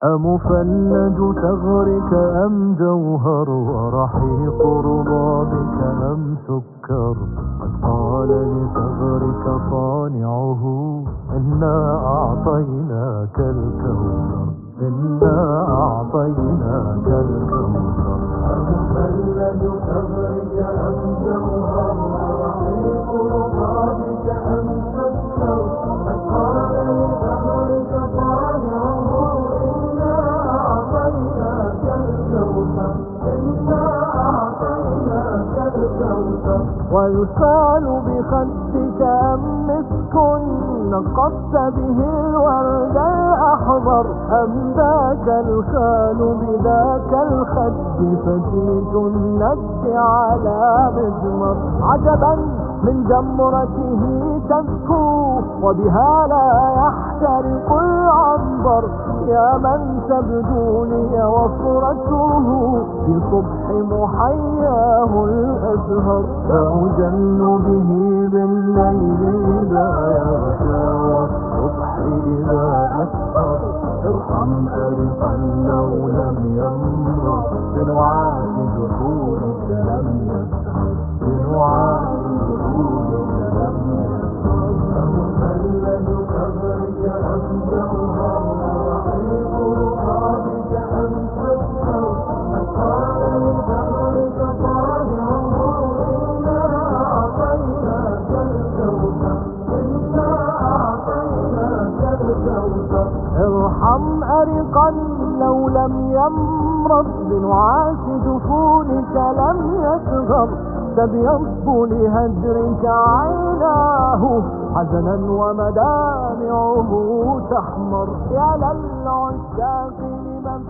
أمفلج ثغرك أم جوهر ورحيق ربابك أم سكر؟ قد قال لثغرك صانعه إنا أعطيناك الكوثر، إنا أعطيناك الكوثر. أمفلج ثغرك أم جوهر ورحيق ربابك أم سكر؟ قد قال لثغرك صانعه ويسال بخدك أم مسك نقصت به الورد الأحمر؟ أم ذاك الخال بذاك الخد فتيت الند على مزمر؟ عجبا من جمرته تزكو وبها لا يحترق العنبر، يا من تبدو لي وفرته في صبح محياه الأزهر. فأجن به بالليل إذا يغشى والصبح إذا أسهر. ارحم أرقا لو لم يمر بنعاس جفونك لم يسهر، بنعاس جفونك لم يسهر. أمفلج ثغرك أم جوهر ورحيق رقابك أم سكر؟ قد قال لثغرك صانعه إنا أعطيناك الكوثر، إنا أعطيناك الكوثر. ارحم أرقا لو لم يمرض بنعاس جفونك لم يصغر. تبيض لهجرك عيناه حزنا ومدامعه تحمر. يا للعشاق لمن